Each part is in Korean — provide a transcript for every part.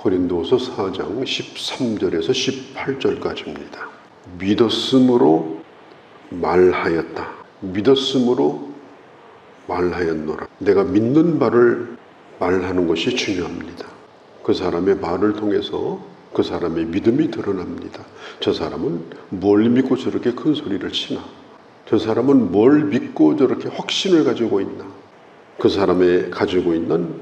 고린도후서 4장 13절에서 18절까지입니다. 믿었으므로 말하였다. 믿었으므로 말하였노라. 내가 믿는 바를 말하는 것이 중요합니다. 그 사람의 말을 통해서 그 사람의 믿음이 드러납니다. 저 사람은 뭘 믿고 저렇게 큰 소리를 치나? 저 사람은 뭘 믿고 저렇게 확신을 가지고 있나? 그 사람의 가지고 있는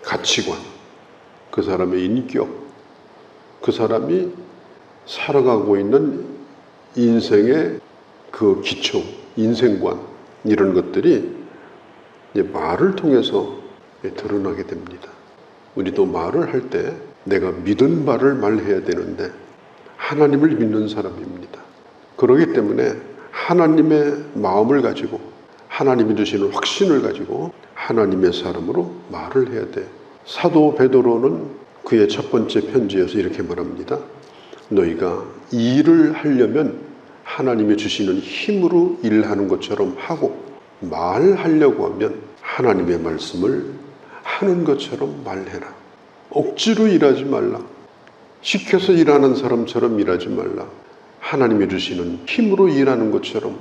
가치관, 그 사람의 인격, 그 사람이 살아가고 있는 인생의 그 기초, 인생관, 이런 것들이 말을 통해서 드러나게 됩니다. 우리도 말을 할 때 내가 믿은 바를 말해야 되는데 하나님을 믿는 사람입니다. 그렇기 때문에 하나님의 마음을 가지고 하나님이 주시는 확신을 가지고 하나님의 사람으로 말을 해야 돼. 사도 베드로는 그의 첫 번째 편지에서 이렇게 말합니다. 너희가 일을 하려면 하나님이 주시는 힘으로 일하는 것처럼 하고, 말하려고 하면 하나님의 말씀을 하는 것처럼 말해라. 억지로 일하지 말라. 시켜서 일하는 사람처럼 일하지 말라. 하나님이 주시는 힘으로 일하는 것처럼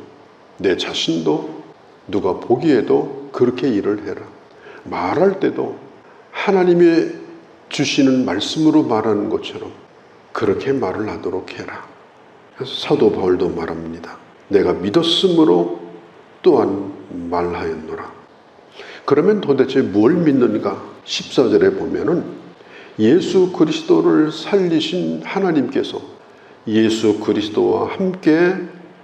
내 자신도 누가 보기에도 그렇게 일을 해라. 말할 때도 하나님이 주시는 말씀으로 말하는 것처럼 그렇게 말을 하도록 해라. 그래서 사도 바울도 말합니다. 내가 믿었으므로 또한 말하였노라. 그러면 도대체 뭘 믿는가? 14절에 보면은 예수 그리스도를 살리신 하나님께서 예수 그리스도와 함께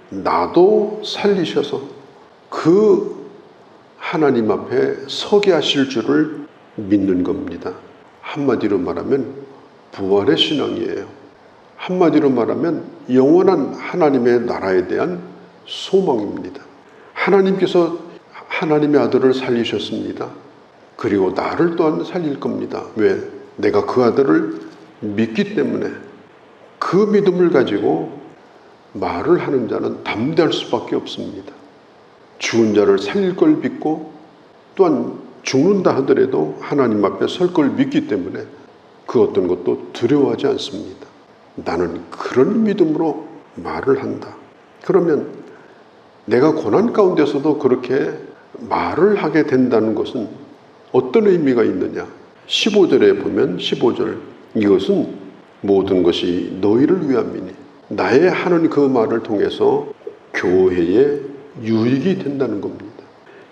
나도 살리셔서 그 하나님 앞에 서게 하실 줄을 믿는 겁니다. 한마디로 말하면 부활의 신앙이에요. 한마디로 말하면 영원한 하나님의 나라에 대한 소망입니다. 하나님께서 하나님의 아들을 살리셨습니다. 그리고 나를 또한 살릴 겁니다. 왜? 내가 그 아들을 믿기 때문에. 그 믿음을 가지고 말을 하는 자는 담대할 수밖에 없습니다. 죽은 자를 살릴 걸 믿고 또한 죽는다 하더라도 하나님 앞에 설 걸 믿기 때문에 그 어떤 것도 두려워하지 않습니다. 나는 그런 믿음으로 말을 한다. 그러면 내가 고난 가운데서도 그렇게 말을 하게 된다는 것은 어떤 의미가 있느냐? 15절에 보면 15절, 이것은 모든 것이 너희를 위함이니 나의 하는 그 말을 통해서 교회에 유익이 된다는 겁니다.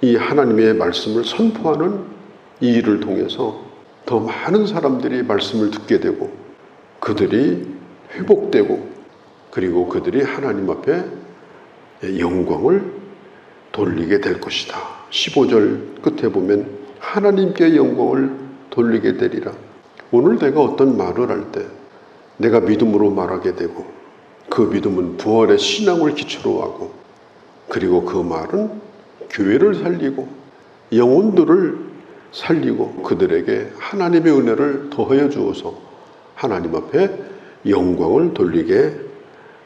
이 하나님의 말씀을 선포하는 이 일을 통해서 더 많은 사람들이 말씀을 듣게 되고 그들이 회복되고 그리고 그들이 하나님 앞에 영광을 돌리게 될 것이다. 15절 끝에 보면 하나님께 영광을 돌리게 되리라. 오늘 내가 어떤 말을 할 때 내가 믿음으로 말하게 되고 그 믿음은 부활의 신앙을 기초로 하고 그리고 그 말은 교회를 살리고 영혼들을 살리고 그들에게 하나님의 은혜를 더하여 주어서 하나님 앞에 영광을 돌리게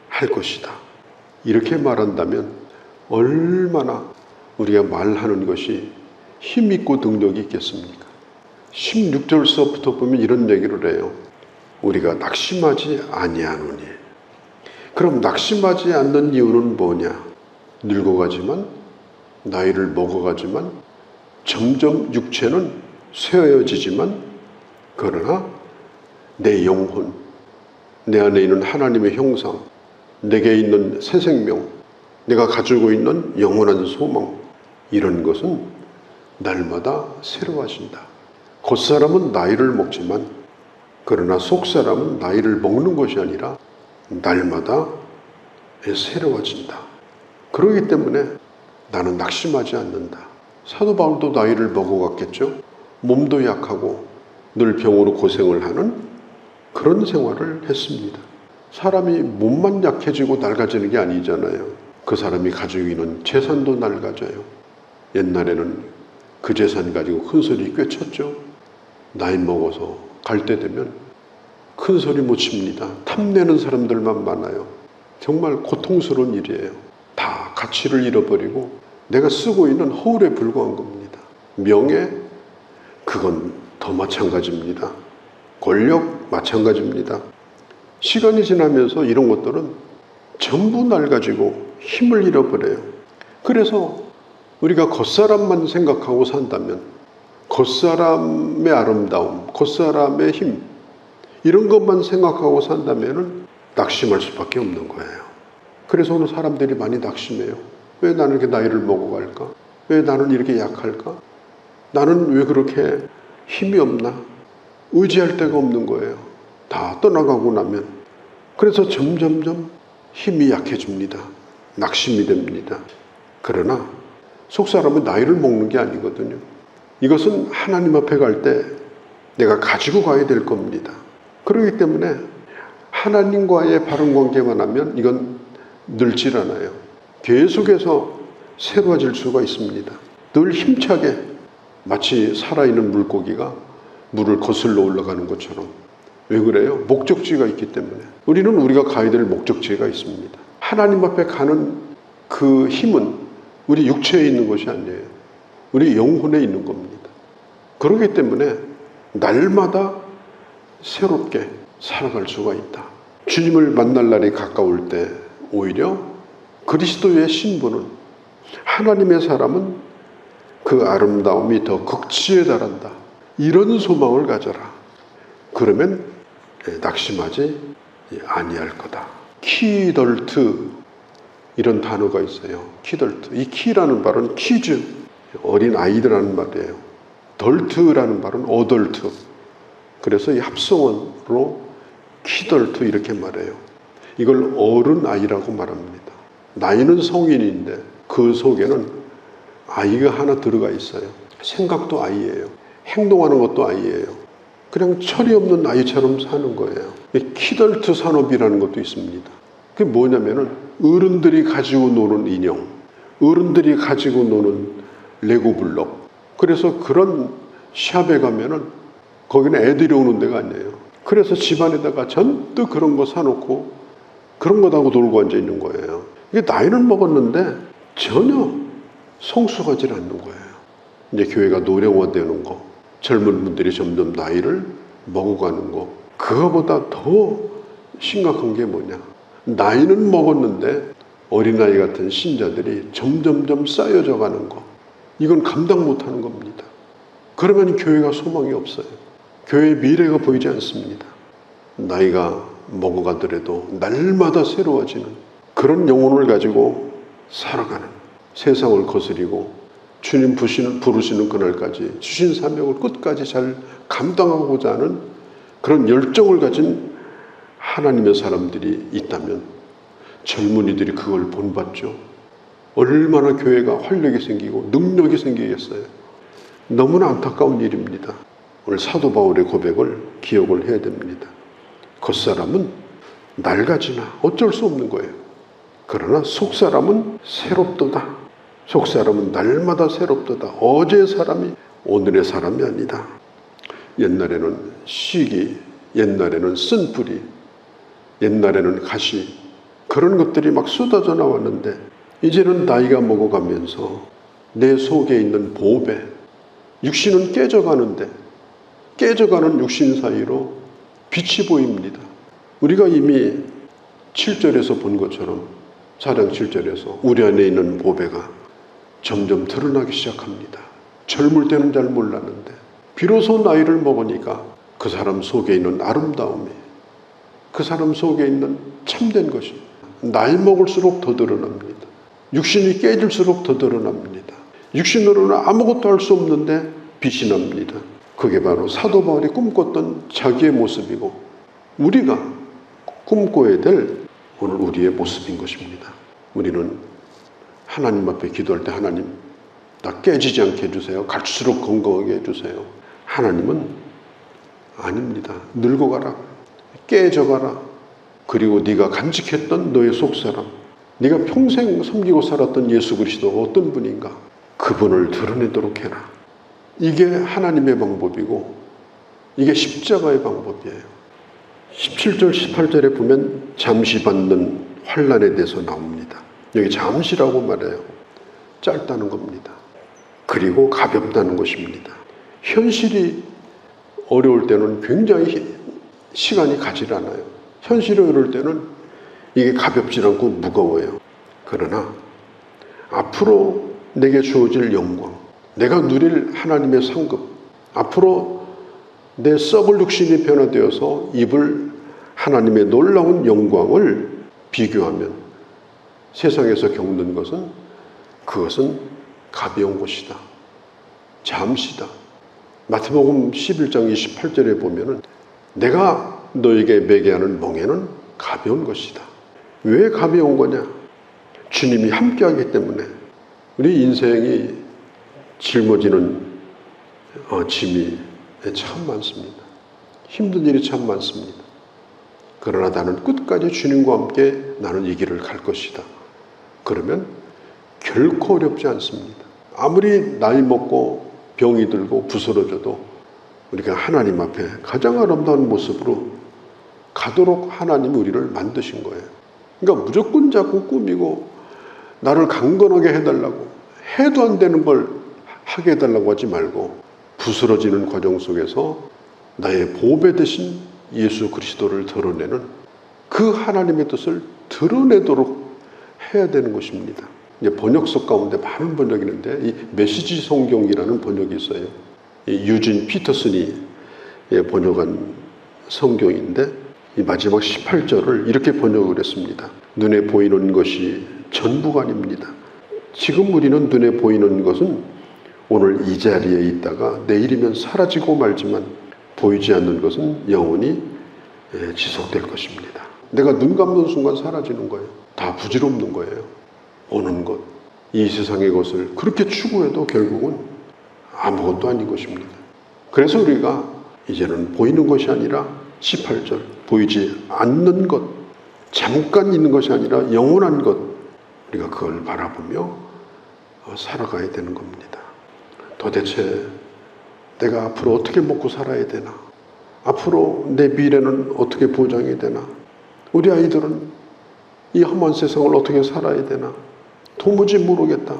할 것이다. 이렇게 말한다면 얼마나 우리가 말하는 것이 힘있고 능력이 있겠습니까? 16절서부터 보면 이런 얘기를 해요. 우리가 낙심하지 아니하노니. 그럼 낙심하지 않는 이유는 뭐냐? 늙어가지만 나이를 먹어가지만 점점 육체는 쇠어지지만 그러나 내 영혼, 내 안에 있는 하나님의 형상, 내게 있는 새 생명, 내가 가지고 있는 영원한 소망, 이런 것은 날마다 새로워진다. 겉사람은 나이를 먹지만 그러나 속사람은 나이를 먹는 것이 아니라 날마다 새로워진다. 그렇기 때문에 나는 낙심하지 않는다. 사도 바울도 나이를 먹어갔겠죠. 몸도 약하고 늘 병으로 고생을 하는 그런 생활을 했습니다. 사람이 몸만 약해지고 낡아지는 게 아니잖아요. 그 사람이 가지고 있는 재산도 낡아져요. 옛날에는 그 재산 가지고 큰 소리 꽤 쳤죠. 나이 먹어서 갈 때 되면 큰 소리 못 칩니다. 탐내는 사람들만 많아요. 정말 고통스러운 일이에요. 다 가치를 잃어버리고 내가 쓰고 있는 허울에 불과한 겁니다. 명예, 그건 더 마찬가지입니다. 권력 마찬가지입니다. 시간이 지나면서 이런 것들은 전부 낡아지고 힘을 잃어버려요. 그래서 우리가 겉사람만 생각하고 산다면, 겉사람의 아름다움, 겉사람의 힘, 이런 것만 생각하고 산다면 낙심할 수밖에 없는 거예요. 그래서 오늘 사람들이 많이 낙심해요. 왜 나는 이렇게 나이를 먹어갈까? 왜 나는 이렇게 약할까? 나는 왜 그렇게 힘이 없나? 의지할 데가 없는 거예요. 다 떠나가고 나면. 그래서 점점점 힘이 약해집니다. 낙심이 됩니다. 그러나 속사람은 나이를 먹는 게 아니거든요. 이것은 하나님 앞에 갈 때 내가 가지고 가야 될 겁니다. 그렇기 때문에 하나님과의 바른 관계만 하면 이건 늙질 않아요. 계속해서 새로워질 수가 있습니다. 늘 힘차게 마치 살아있는 물고기가 물을 거슬러 올라가는 것처럼. 왜 그래요? 목적지가 있기 때문에. 우리는 우리가 가야 될 목적지가 있습니다. 하나님 앞에 가는 그 힘은 우리 육체에 있는 것이 아니에요. 우리 영혼에 있는 겁니다. 그렇기 때문에 날마다 새롭게 살아갈 수가 있다. 주님을 만날 날이 가까울 때 오히려 그리스도의 신분은, 하나님의 사람은 그 아름다움이 더 극치에 달한다. 이런 소망을 가져라. 그러면 낙심하지 아니할 거다. 키덜트, 이런 단어가 있어요. 키덜트. 이 키라는 말은 키즈, 어린 아이들이라는 말이에요. 덜트라는 말은 어덜트. 그래서 이 합성어로 키덜트 이렇게 말해요. 이걸 어른 아이라고 말합니다. 나이는 성인인데 그 속에는 아이가 하나 들어가 있어요. 생각도 아이예요. 행동하는 것도 아이예요. 그냥 철이 없는 아이처럼 사는 거예요. 키덜트 산업이라는 것도 있습니다. 그게 뭐냐면은 어른들이 가지고 노는 인형, 어른들이 가지고 노는 레고 블록. 그래서 그런 샵에 가면은 거기는 애들이 오는 데가 아니에요. 그래서 집안에다가 전부 그런 거 사놓고 그런 거 하고 놀고 앉아 있는 거예요. 이게 나이는 먹었는데 전혀 성숙하지 않는 거예요. 이제 교회가 노령화되는 거, 젊은 분들이 점점 나이를 먹어가는 거, 그거보다 더 심각한 게 뭐냐? 나이는 먹었는데 어린아이 같은 신자들이 점점점 쌓여져 가는 거, 이건 감당 못하는 겁니다. 그러면 교회가 소망이 없어요. 교회의 미래가 보이지 않습니다. 나이가 먹어가더라도 날마다 새로워지는 그런 영혼을 가지고 살아가는, 세상을 거스리고 주님 부르시는 그날까지 주신 사명을 끝까지 잘 감당하고자 하는 그런 열정을 가진 하나님의 사람들이 있다면 젊은이들이 그걸 본받죠. 얼마나 교회가 활력이 생기고 능력이 생기겠어요. 너무나 안타까운 일입니다. 오늘 사도 바울의 고백을 기억을 해야 됩니다. 겉사람은 낡아지나 어쩔 수 없는 거예요. 그러나 속사람은 새롭도다. 속사람은 날마다 새롭도다. 어제의 사람이 오늘의 사람이 아니다. 옛날에는 시기, 옛날에는 쓴뿌리, 옛날에는 가시, 그런 것들이 막 쏟아져 나왔는데 이제는 나이가 먹어가면서 내 속에 있는 보배, 육신은 깨져가는데 깨져가는 육신 사이로 빛이 보입니다. 우리가 이미 7절에서 본 것처럼 4장 7절에서 우리 안에 있는 보배가 점점 드러나기 시작합니다. 젊을 때는 잘 몰랐는데 비로소 나이를 먹으니까 그 사람 속에 있는 아름다움이, 그 사람 속에 있는 참된 것이 나이 먹을수록 더 드러납니다. 육신이 깨질수록 더 드러납니다. 육신으로는 아무것도 할 수 없는데 빛이 납니다. 그게 바로 사도 바울이 꿈꿨던 자기의 모습이고 우리가 꿈꿔야 될 오늘 우리의 모습인 것입니다. 우리는 하나님 앞에 기도할 때 하나님, 나 깨지지 않게 해주세요. 갈수록 건강하게 해주세요. 하나님은 아닙니다. 늙어가라. 깨져가라. 그리고 네가 간직했던 너의 속사람, 네가 평생 섬기고 살았던 예수 그리스도가 어떤 분인가, 그분을 드러내도록 해라. 이게 하나님의 방법이고 이게 십자가의 방법이에요. 17절 18절에 보면 잠시 받는 환난에 대해서 나옵니다. 여기 잠시라고 말해요. 짧다는 겁니다. 그리고 가볍다는 것입니다. 현실이 어려울 때는 굉장히 시간이 가질 않아요. 현실이 어려울 때는 이게 가볍지 않고 무거워요. 그러나 앞으로 내게 주어질 영광, 내가 누릴 하나님의 상급, 앞으로 내 썩을 육신이 변화되어서 입을 하나님의 놀라운 영광을 비교하면 세상에서 겪는 것은 그것은 가벼운 것이다. 잠시다. 마태복음 11장 28절에 보면은 내가 너에게 매게 하는 멍에는 가벼운 것이다. 왜 가벼운 거냐? 주님이 함께하기 때문에. 우리 인생이 짊어지는 짐이 참 많습니다. 힘든 일이 참 많습니다. 그러나 나는 끝까지 주님과 함께 나는 이 길을 갈 것이다. 그러면 결코 어렵지 않습니다. 아무리 나이 먹고 병이 들고 부스러져도 우리가 하나님 앞에 가장 아름다운 모습으로 가도록 하나님이 우리를 만드신 거예요. 그러니까 무조건 자꾸 꾸미고 나를 강건하게 해달라고, 해도 안 되는 걸 하게 해달라고 하지 말고 부스러지는 과정 속에서 나의 보배 되신 예수 그리스도를 드러내는 그 하나님의 뜻을 드러내도록 해야 되는 것입니다. 이제 번역서 가운데 많은 번역이 있는데 이 메시지 성경이라는 번역이 있어요. 이 유진 피터슨이 번역한 성경인데 이 마지막 18절을 이렇게 번역을 했습니다. 눈에 보이는 것이 전부가 아닙니다. 지금 우리는 눈에 보이는 것은 오늘 이 자리에 있다가 내일이면 사라지고 말지만 보이지 않는 것은 영원히 지속될 것입니다. 내가 눈 감는 순간 사라지는 거예요. 다 부질없는 거예요. 오는 것, 이 세상의 것을 그렇게 추구해도 결국은 아무것도 아닌 것입니다. 그래서 우리가 이제는 보이는 것이 아니라 18절 보이지 않는 것, 잠깐 있는 것이 아니라 영원한 것, 우리가 그걸 바라보며 살아가야 되는 겁니다. 도대체 내가 앞으로 어떻게 먹고 살아야 되나? 앞으로 내 미래는 어떻게 보장이 되나? 우리 아이들은 이 험한 세상을 어떻게 살아야 되나? 도무지 모르겠다.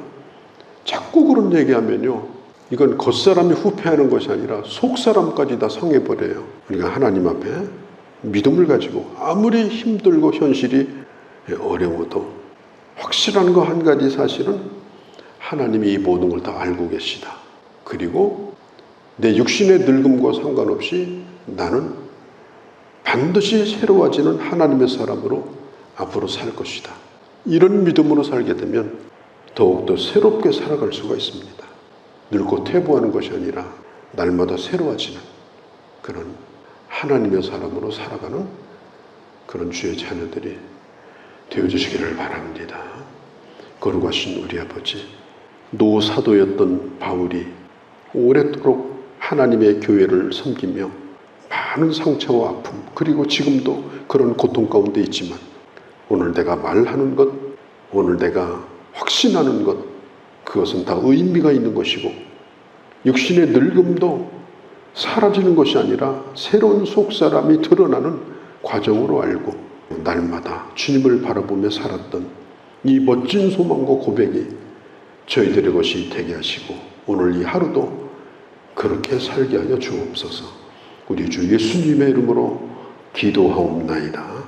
자꾸 그런 얘기하면요, 이건 겉사람이 후패하는 것이 아니라 속사람까지 다 상해버려요. 우리가 하나님 앞에 믿음을 가지고 아무리 힘들고 현실이 어려워도 확실한 거 한 가지 사실은 하나님이 이 모든 걸 다 알고 계시다. 그리고 내 육신의 늙음과 상관없이 나는 반드시 새로워지는 하나님의 사람으로 앞으로 살 것이다. 이런 믿음으로 살게 되면 더욱더 새롭게 살아갈 수가 있습니다. 늙고 퇴보하는 것이 아니라 날마다 새로워지는 그런 하나님의 사람으로 살아가는 그런 주의 자녀들이 되어주시기를 바랍니다. 거룩하신 우리 아버지, 노사도였던 바울이 오랫도록 하나님의 교회를 섬기며 많은 상처와 아픔, 그리고 지금도 그런 고통 가운데 있지만 오늘 내가 말하는 것, 오늘 내가 확신하는 것, 그것은 다 의미가 있는 것이고 육신의 늙음도 사라지는 것이 아니라 새로운 속사람이 드러나는 과정으로 알고 날마다 주님을 바라보며 살았던 이 멋진 소망과 고백이 저희들의 것이 되게 하시고 오늘 이 하루도 그렇게 살게 하여 주옵소서. 우리 주 예수님의 이름으로 기도하옵나이다.